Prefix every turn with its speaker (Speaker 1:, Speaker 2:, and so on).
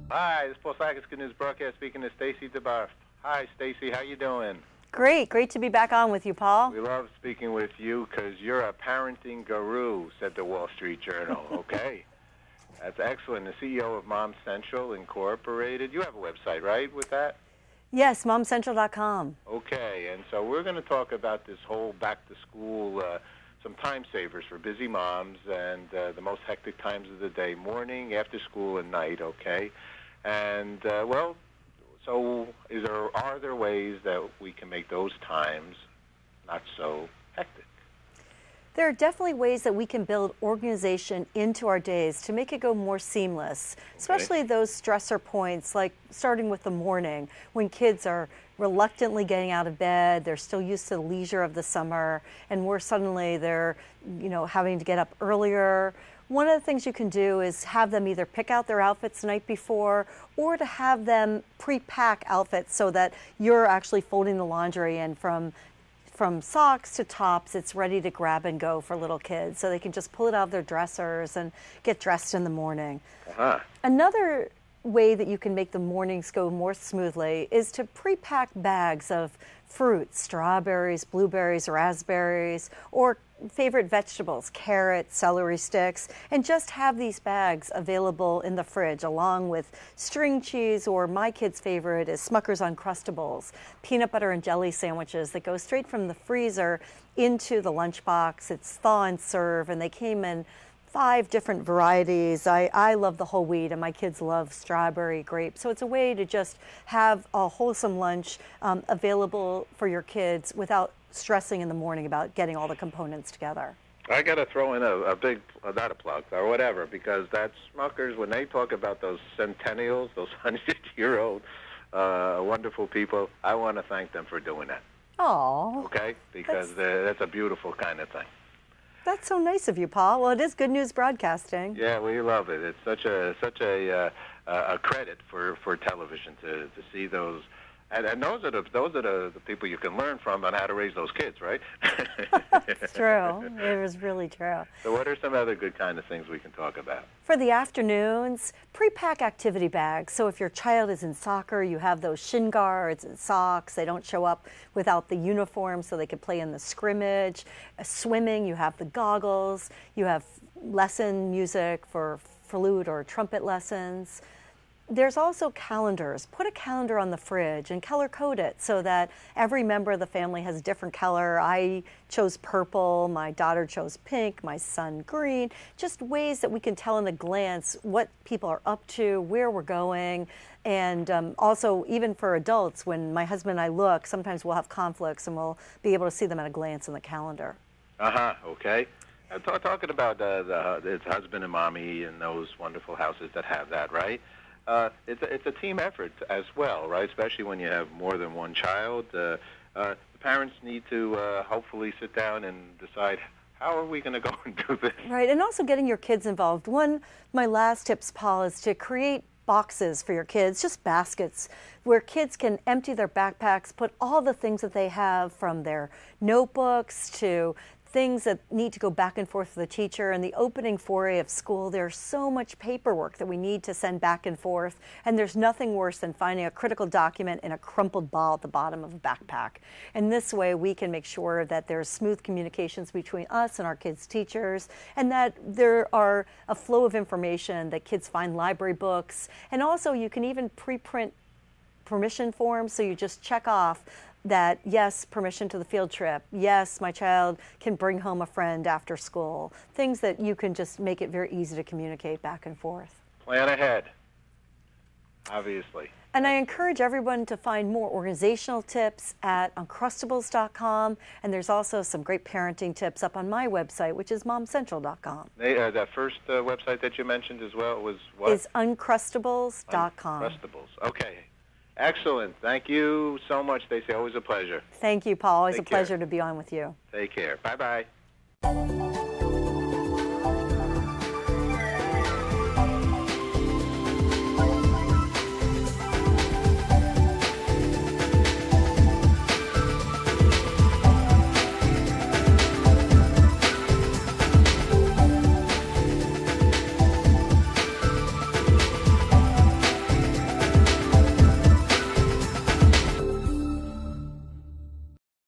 Speaker 1: Hi, this is Paul Sackett, Good News Broadcast, speaking to Stacy DeBroff. Hi, Stacy. How you doing?
Speaker 2: Great to be back on with you, Paul.
Speaker 1: We love speaking with you because you're a parenting guru, said the Wall Street Journal. Okay, that's excellent. The CEO of Mom Central Incorporated. You have a website, right, with that?
Speaker 2: Yes, momcentral.com.
Speaker 1: Okay, and so we're going to talk about this whole back-to-school, some time savers for busy moms and the most hectic times of the day, morning, after school, and night, okay? And, so are there ways that we can make those times not so hectic?
Speaker 2: There are definitely ways that we can build organization into our days to make it go more seamless, especially those stressor points, like starting with the morning when kids are reluctantly getting out of bed, they're still used to the leisure of the summer, and they're having to get up earlier. One of the things you can do is have them either pick out their outfits the night before or to have them pre-pack outfits so that you're actually folding the laundry, and from socks to tops, it's ready to grab and go for little kids, so they can just pull it out of their dressers and get dressed in the morning. Another way that you can make the mornings go more smoothly is to pre-pack bags of fruits, strawberries, blueberries, raspberries, or favorite vegetables, carrots, celery sticks, and just have these bags available in the fridge along with string cheese, or my kids' favorite is Smucker's Uncrustables, peanut butter and jelly sandwiches that go straight from the freezer into the lunchbox. It's thaw and serve, and they came in 5 different varieties. I love the whole wheat, and my kids love strawberry, grape. So it's a way to just have a wholesome lunch available for your kids without stressing in the morning about getting all the components together.
Speaker 1: I got to throw in a big, not a plug or whatever, because that's Smuckers, when they talk about those centennials, those 100-year-old wonderful people, I want to thank them for doing that.
Speaker 2: Oh.
Speaker 1: Okay? Because that's a beautiful kind of thing.
Speaker 2: That's so nice of you, Paul. Well, it is Good News Broadcasting.
Speaker 1: Yeah, we love it. It's such a credit for television to see those, and those are the people you can learn from on how to raise those kids, right?
Speaker 2: It's true. It was really true.
Speaker 1: So, what are some other good kind of things we can talk about?
Speaker 2: For the afternoons, pre-pack activity bags. So if your child is in soccer, you have those shin guards and socks. They don't show up without the uniform, so they can play in the scrimmage. Swimming, you have the goggles. You have lesson music for flute or trumpet lessons. There's also calendars. Put a calendar on the fridge and color code it so that every member of the family has a different color. I chose purple, my daughter chose pink, my son green. Just ways that we can tell in a glance what people are up to, where we're going. And also, even for adults, when my husband and I look, sometimes we'll have conflicts and we'll be able to see them at a glance in the calendar.
Speaker 1: Okay. Talking about it's husband and mommy and those wonderful houses that have that, right? It's a team effort as well, right? Especially when you have more than one child. The parents need to hopefully sit down and decide, how are we going to go and do this?
Speaker 2: Right, and also getting your kids involved. My last tips, Paul, is to create boxes for your kids, just baskets, where kids can empty their backpacks, put all the things that they have, from their notebooks to things that need to go back and forth with the teacher. In the opening foray of school, there's so much paperwork that we need to send back and forth, and there's nothing worse than finding a critical document in a crumpled ball at the bottom of a backpack. And this way we can make sure that there's smooth communications between us and our kids' teachers, and that there are a flow of information, that kids find library books, and also you can even pre-print permission forms, so you just check off that, yes, permission to the field trip, yes, my child can bring home a friend after school, things that you can just make it very easy to communicate back and forth.
Speaker 1: Plan ahead, obviously.
Speaker 2: And I encourage everyone to find more organizational tips at Uncrustables.com, and there's also some great parenting tips up on my website, which is momcentral.com.
Speaker 1: That first website that you mentioned as well was what?
Speaker 2: Is Uncrustables.com.
Speaker 1: Uncrustables, okay. Excellent. Thank you so much, Stacy. Always a pleasure.
Speaker 2: Thank you, Paul. Always
Speaker 1: Take
Speaker 2: a pleasure
Speaker 1: care.
Speaker 2: to be on with you.
Speaker 1: Take care. Bye-bye.